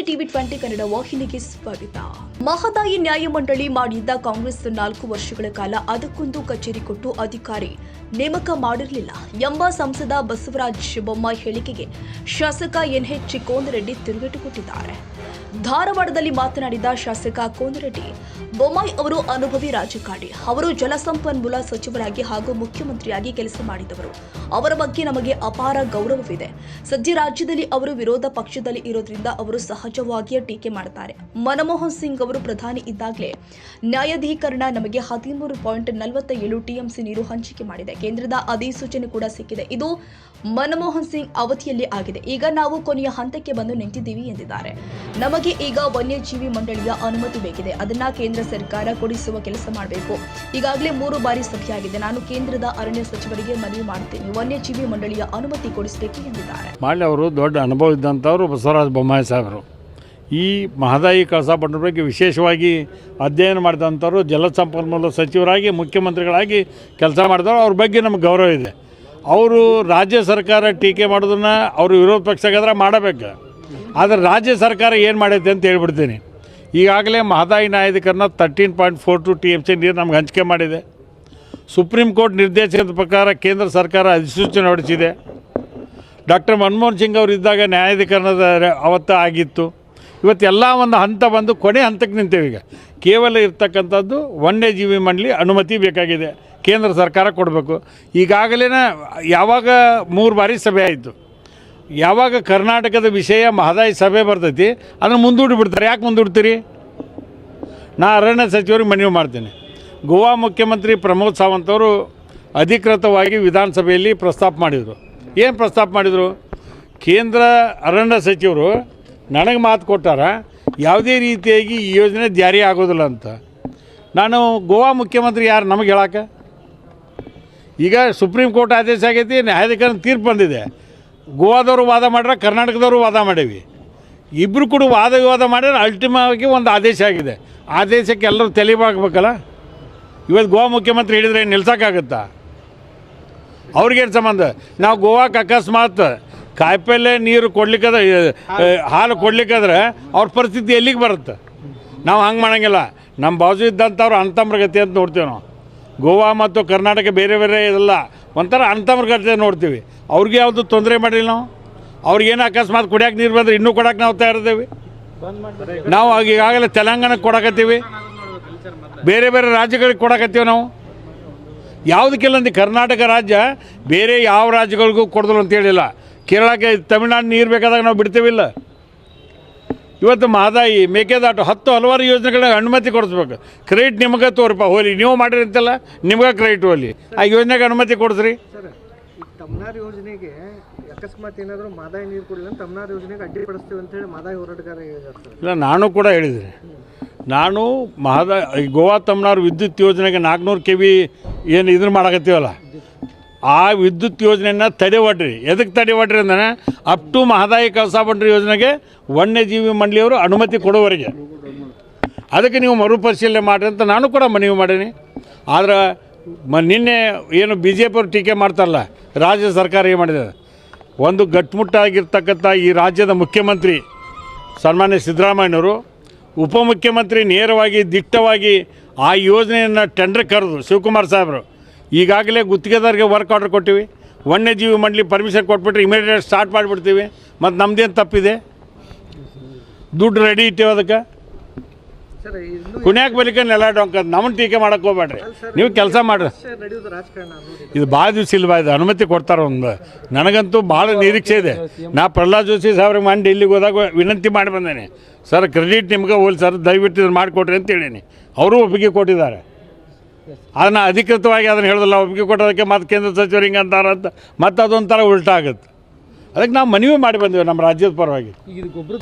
TV 20 Kannada ವಾಹಿನಿಗೆ ಸ್ವಾಗತ. ಮಹದಾಯಿ ನ್ಯಾಯಮಂಡಳಿ ಮಾಡಿದ್ದ ಕಾಂಗ್ರೆಸ್ 4 ವರ್ಷಗಳ ಕಾಲ ಅದಕ್ಕೊಂದು ಕಚೇರಿ ಕೊಟ್ಟು ಅಧಿಕಾರಿ ನೇಮಕ ಮಾಡಿರಲಿಲ್ಲ ಎಂಬ ಸಂಸದ ಬಸವರಾಜ ಬೊಮ್ಮಾಯಿ ಹೇಳಿಕೆಗೆ ಶಾಸಕ ಎನ್ಎಚ್ ಕೋನರೆಡ್ಡಿ ತಿರುಗೇಟು ಕೊಟ್ಟಿದ್ದಾರೆ. ಧಾರವಾಡದಲ್ಲಿ ಮಾತನಾಡಿದ ಶಾಸಕ ಕೋನರೆಡ್ಡಿ, ಬೊಮ್ಮಾಯಿ ಅವರು ಅನುಭವಿ ರಾಜಕಾರಣಿ. ಅವರು ಜಲಸಂಪನ್ಮೂಲ ಸಚಿವರಾಗಿ ಹಾಗೂ ಮುಖ್ಯಮಂತ್ರಿಯಾಗಿ ಕೆಲಸ ಮಾಡಿದವರು. ಅವರ ಬಗ್ಗೆ ನಮಗೆ ಅಪಾರ ಗೌರವವಿದೆ. ಸದ್ಯ ರಾಜ್ಯದಲ್ಲಿ ಅವರು ವಿರೋಧ ಪಕ್ಷದಲ್ಲಿ ಇರೋದ್ರಿಂದ ಅವರು ಸಹಜವಾಗಿಯೇ ಟೀಕೆ ಮಾಡ್ತಾರೆ. ಮನಮೋಹನ್ ಸಿಂಗ್ ಅವರು ಪ್ರಧಾನಿ ಇದ್ದಾಗಲೇ ನ್ಯಾಯಾಧೀಕರಣ ನಮಗೆ 13.47 ಟಿಎಂಸಿ ನೀರು ಹಂಚಿಕೆ ಮಾಡಿದೆ. ಕೇಂದ್ರದ ಅಧಿಸೂಚನೆ ಕೂಡ ಸಿಕ್ಕಿದೆ. ಇದು ಮನಮೋಹನ್ ಸಿಂಗ್ ಅವಧಿಯಲ್ಲಿ ಆಗಿದೆ. ಈಗ ನಾವು ಕೊನೆಯ ಹಂತಕ್ಕೆ ಬಂದು ನಿಂತಿದ್ದೀವಿ ಎಂದಿದ್ದಾರೆ. ನಮಗೆ ಈಗ ವನ್ಯಜೀವಿ ಮಂಡಳಿಯ ಅನುಮತಿ ಬೇಕಿದೆ. ಅದನ್ನ ಕೇಂದ್ರ ಸರ್ಕಾರ ಕೊಡಿಸುವ ಕೆಲಸ ಮಾಡಬೇಕು. ಈಗಾಗಲೇ 3 ಬಾರಿ ಸಭೆಯಾಗಿದೆ. ನಾನು ಕೇಂದ್ರದ ಅರಣ್ಯ ಸಚಿವರಿಗೆ ಮನವಿ ಮಾಡ್ತೇನೆ, ವನ್ಯಜೀವಿ ಮಂಡಳಿಯ ಅನುಮತಿ ಕೊಡಿಸಬೇಕು ಎಂದಿದ್ದಾರೆ. ಮಾಳ್ಯ ಅವರು ದೊಡ್ಡ ಅನುಭವ ಇದ್ದಂಥವರು ಬಸವರಾಜ ಬೊಮ್ಮಾಯಿ ಸಾಹೇಬರು. ಈ ಮಹದಾಯಿ ಕಳಸಾ ಬಂಡರ ಬಗ್ಗೆ ವಿಶೇಷವಾಗಿ ಅಧ್ಯಯನ ಮಾಡಿದಂಥವ್ರು, ಜಲಸಂಪನ್ಮೂಲ ಸಚಿವರಾಗಿ ಮುಖ್ಯಮಂತ್ರಿಗಳಾಗಿ ಕೆಲಸ ಮಾಡಿದವರು. ಅವ್ರ ಬಗ್ಗೆ ನಮಗೆ ಗೌರವ ಇದೆ. ಅವರು ರಾಜ್ಯ ಸರ್ಕಾರ ಟೀಕೆ ಮಾಡೋದನ್ನು ಅವರು ವಿರೋಧ ಪಕ್ಷಗಾದ್ರೆ ಮಾಡಬೇಕು. ಆದರೆ ರಾಜ್ಯ ಸರ್ಕಾರ ಏನು ಮಾಡೈತೆ ಅಂತ ಹೇಳ್ಬಿಡ್ತೀನಿ. ಈಗಾಗಲೇ ಮಹದಾಯಿ ನ್ಯಾಯಾಧೀಕರಣ 13.42 TMC ನೀರು ನಮ್ಗೆ ಹಂಚಿಕೆ ಮಾಡಿದೆ. ಸುಪ್ರೀಂ ಕೋರ್ಟ್ ನಿರ್ದೇಶನದ ಪ್ರಕಾರ ಕೇಂದ್ರ ಸರ್ಕಾರ ಅಧಿಸೂಚನೆ ಹೊರಡಿಸಿದೆ. ಡಾಕ್ಟರ್ ಮನಮೋಹನ್ ಸಿಂಗ್ ಅವರು ಇದ್ದಾಗ ನ್ಯಾಯಾಧೀಕರಣದ ಅವತ್ತು ಆಗಿತ್ತು. ಇವತ್ತೆಲ್ಲ ಒಂದು ಹಂತ ಬಂದು ಕೊನೆ ಹಂತಕ್ಕೆ ನಿಂತೇವೆ. ಈಗ ಕೇವಲ ಇರ್ತಕ್ಕಂಥದ್ದು ವನ್ಯಜೀವಿ ಮಂಡಳಿ ಅನುಮತಿ ಬೇಕಾಗಿದೆ, ಕೇಂದ್ರ ಸರ್ಕಾರ ಕೊಡಬೇಕು. ಈಗಾಗಲೇ ಯಾವಾಗ 3 ಬಾರಿ ಸಭೆ ಆಯಿತು. ಯಾವಾಗ ಕರ್ನಾಟಕದ ವಿಷಯ ಮಹದಾಯಿ ಸಭೆ ಬರ್ತೈತಿ ಅದನ್ನು ಮುಂದೂಡಿಬಿಡ್ತಾರೆ. ಯಾಕೆ ಮುಂದೂಡ್ತೀರಿ? ನಾ ಅರಣ್ಯ ಸಚಿವರಿಗೆ ಮನವಿ ಮಾಡ್ತೀನಿ. ಗೋವಾ ಮುಖ್ಯಮಂತ್ರಿ ಪ್ರಮೋದ್ ಸಾವಂತ್ ಅವರು ಅಧಿಕೃತವಾಗಿ ವಿಧಾನಸಭೆಯಲ್ಲಿ ಪ್ರಸ್ತಾಪ ಮಾಡಿದರು. ಏನು ಪ್ರಸ್ತಾಪ ಮಾಡಿದರು? ಕೇಂದ್ರ ಅರಣ್ಯ ಸಚಿವರು ನನಗೆ ಮಾತು ಕೊಟ್ಟಾರ, ಯಾವುದೇ ರೀತಿಯಾಗಿ ಈ ಯೋಜನೆ ಜಾರಿ ಆಗೋದಿಲ್ಲ ಅಂತ. ನಾನು ಗೋವಾ ಮುಖ್ಯಮಂತ್ರಿ ಯಾರು ನಮಗೆ ಹೇಳಕ್ಕೆ? ಈಗ ಸುಪ್ರೀಂ ಕೋರ್ಟ್ ಆದೇಶ ಆಗೈತಿ, ನ್ಯಾಯಾಧೀಕರಣ ತೀರ್ಪು ಬಂದಿದೆ. ಗೋವಾದವರು ವಾದ ಮಾಡ್ರೆ, ಕರ್ನಾಟಕದವರು ವಾದ ಮಾಡೀವಿ. ಇಬ್ಬರು ಕೂಡ ವಾದ ವಿವಾದ ಮಾಡಿದ್ರೆ ಅಲ್ಟಿಮಾಗಿ ಒಂದು ಆದೇಶ ಆಗಿದೆ. ಆದೇಶಕ್ಕೆ ಎಲ್ಲರೂ ತಲೆಬಾಗಬೇಕಲ್ಲ. ಇವತ್ತು ಗೋವಾ ಮುಖ್ಯಮಂತ್ರಿ ಹೇಳಿದರೆ ನಿಲ್ಸೋಕ್ಕಾಗುತ್ತಾ? ಅವ್ರಿಗೇನು ಸಂಬಂಧ? ನಾವು ಗೋವಾಕ್ಕೆ ಅಕಸ್ಮಾತ್ ಕಾಯಿಪಲ್ಲೆ ನೀರು ಕೊಡ್ಲಿಕ್ಕಾದ್ರೆ, ಹಾಲು ಕೊಡ್ಲಿಕ್ಕಾದ್ರೆ ಅವ್ರ ಪರಿಸ್ಥಿತಿ ಎಲ್ಲಿಗೆ ಬರುತ್ತೆ? ನಾವು ಹಂಗೆ ಮಾಡೋಂಗಿಲ್ಲ. ನಮ್ಮ ಬಾಜು ಇದ್ದಂಥವ್ರು ಅಂತಮ್ರಗತಿ ಅಂತ ನೋಡ್ತೀವಿ ನಾವು. ಗೋವಾ ಮತ್ತು ಕರ್ನಾಟಕ ಬೇರೆ ಬೇರೆ ಇದೆಲ್ಲ ಒಂಥರ ಅಂತಮ್ರಗತಿ ನೋಡ್ತೀವಿ. ಅವ್ರಿಗೆ ಯಾವುದು ತೊಂದರೆ ಮಾಡಿಲ್ಲ ನಾವು. ಅವ್ರಿಗೇನು ಅಕಸ್ಮಾತ್ ಕುಡಿಯೋಕೆ ನೀರು ಬಂದರೆ ಇನ್ನೂ ಕೊಡೋಕೆ ನಾವು ತಯಾರಿದ್ದೀವಿ. ನಾವು ಈಗಾಗಲೇ ತೆಲಂಗಾಣಕ್ಕೆ ಕೊಡಕತ್ತೀವಿ, ಬೇರೆ ಬೇರೆ ರಾಜ್ಯಗಳಿಗೆ ಕೊಡಕತ್ತೀವಿ ನಾವು. ಯಾವುದಕ್ಕಿಲ್ಲ ಕರ್ನಾಟಕ ರಾಜ್ಯ ಬೇರೆ ಯಾವ ರಾಜ್ಯಗಳಿಗೂ ಕೊಡೋದಿಲ್ಲ ಅಂತ ಹೇಳಿಲ್ಲ. ಕೇರಳಕ್ಕೆ, ತಮಿಳ್ನಾಡು ನೀರು ಬೇಕಾದಾಗ ನಾವು ಬಿಡ್ತೀವಿಲ್ಲ. ಇವತ್ತು ಮಹದಾಯಿ, ಮೇಕೆದಾಟು, ಹಲವಾರು ಯೋಜನೆಗಳಿಗೆ ಅನುಮತಿ ಕೊಡಿಸ್ಬೇಕು. ಕ್ರೆಡಿಟ್ ನಿಮಗೆ ತೋರಿಪ ಹೋಲಿ, ನೀವು ಮಾಡಿರಿ ಅಂತಲ್ಲ, ನಿಮ್ಗೆ ಕ್ರೆಡಿಟ್ ಹೋಲಿ. ಆ ಯೋಜನೆಗೆ ಅನುಮತಿ ಕೊಡಿಸ್ರಿ. ತಮ್ನಾರ್ ಯೋಜನೆಗೆ ಅಕಸ್ಮಾತ್ ಏನಾದರೂ ಮಹದಾಯಿ ನೀರು ಕೊಡಲಿಲ್ಲ, ತಮ್ನಾರ್ ಯೋಜನೆಗೆ ಅಡ್ಡಿಪಡಿಸ್ತೀವಿ ಅಂತೇಳಿ ಮಹದಾಯಿ ಹೋರಾಟಗಾರ ಇಲ್ಲ, ನಾನು ಕೂಡ ಹೇಳಿದ್ದೀನಿ. ನಾನು ಮಹದಾಯಿ ಗೋವಾ ತಮ್ನಾರ್ ವಿದ್ಯುತ್ ಯೋಜನೆಗೆ 400 kV ಏನು ಇದನ್ನು ಮಾಡಕತ್ತೀವಲ್ಲ, ಆ ವಿದ್ಯುತ್ ಯೋಜನೆಯನ್ನು ತಡೆವಡ್ರಿ. ಎದಕ್ಕೆ ತಡೆವಡ್ರಿ ಅಂದರೆ ಅಪ್ ಟು ಮಹದಾಯಿ ಕಳಸಾ ಬಂಡೂರಿ ಯೋಜನೆಗೆ ವನ್ಯಜೀವಿ ಮಂಡಳಿಯವರು ಅನುಮತಿ ಕೊಡುವವರೆಗೆ. ಅದಕ್ಕೆ ನೀವು ಮರುಪರಿಶೀಲನೆ ಮಾಡಿರಿ ಅಂತ ನಾನು ಕೂಡ ಮನವಿ ಮಾಡೀನಿ. ಆದ್ರೆ ನಿನ್ನೆ ಏನು BJP ಅವರು ಟೀಕೆ ಮಾಡ್ತಾರಲ್ಲ, ರಾಜ್ಯ ಸರ್ಕಾರ ಏನು ಮಾಡಿದೆ? ಒಂದು ಗಟ್ಟುಮುಟ್ಟಾಗಿರ್ತಕ್ಕಂಥ ಈ ರಾಜ್ಯದ ಮುಖ್ಯಮಂತ್ರಿ ಸನ್ಮಾನ್ಯ ಸಿದ್ದರಾಮಯ್ಯನವರು, ಉಪಮುಖ್ಯಮಂತ್ರಿ ನೇರವಾಗಿ ದಿಟ್ಟವಾಗಿ ಆ ಯೋಜನೆಯನ್ನು ಟೆಂಡರ್ ಕರೆದು ಶಿವಕುಮಾರ್ ಸಾಹೇಬರು ಈಗಾಗಲೇ ಗುತ್ತಿಗೆದಾರಿಗೆ ವರ್ಕ್ ಆರ್ಡರ್ ಕೊಟ್ಟಿವಿ. ವನ್ಯಜೀವಿ ಮಂಡಳಿ ಪರ್ಮಿಷನ್ ಕೊಟ್ಬಿಟ್ರೆ ಇಮಿಡಿಯೇಟ್ ಸ್ಟಾರ್ಟ್ ಮಾಡಿಬಿಡ್ತೀವಿ. ಮತ್ತು ನಮ್ಮದೇನು ತಪ್ಪಿದೆ? ದುಡ್ಡು ರೆಡಿ ಇಟ್ಟೇವೆ ಅದಕ್ಕೆ. ಕುಣ್ಯಾಕ ಬಲಿಕ ನೆಲ ಡೊಂಕ ನಮ್ಮನ್ನು ಟೀಕೆ ಮಾಡೋಕ್ಕೆ ಹೋಗ್ಬೇಡ್ರಿ. ನೀವು ಕೆಲಸ ಮಾಡಿರಿ. ಇದು ಭಾಳ ದಿವಸ ಇಲ್ವಾ? ಇದು ಅನುಮತಿ ಕೊಡ್ತಾರೆ ಒಂದು. ನನಗಂತೂ ಭಾಳ ನಿರೀಕ್ಷೆ ಇದೆ. ನಾ ಪ್ರಹ್ಲಾದ್ ಜೋಶಿ ಸಾಹೇಬ್ರಿಗೆ ಮಾಡಿ ಡೆಲ್ಲಿಗೆ ಹೋದಾಗ ವಿನಂತಿ ಮಾಡಿ ಬಂದೇನೆ, ಸರ್ ಕ್ರೆಡಿಟ್ ನಿಮ್ಗೆ ಹೋಲಿ ಸರ್, ದಯವಿಟ್ಟು ಇದನ್ನು ಮಾಡಿಕೊಡ್ರಿ ಅಂತ ಹೇಳೀನಿ. ಅವರು ಒಪ್ಪಿಗೆ ಕೊಟ್ಟಿದ್ದಾರೆ. ಅದನ್ನು ಅಧಿಕೃತವಾಗಿ ಅದನ್ನು ಹೇಳೋದಿಲ್ಲ. ಒಪ್ಪಿಗೆ ಕೊಟ್ಟೋದಕ್ಕೆ ಮತ್ತು ಕೇಂದ್ರ ಸಚಿವರು ಹಿಂಗೆ ಅಂತಾರೆ ಅಂತ ಮತ್ತು ಅದೊಂಥರ ಉಲ್ಟಾ ಆಗುತ್ತೆ. ಅದಕ್ಕೆ ನಾವು ಮನವಿ ಮಾಡಿ ಬಂದೇವೆ ನಮ್ಮ ರಾಜ್ಯದ ಪರವಾಗಿ. ಈಗ ಗೊಬ್ಬರ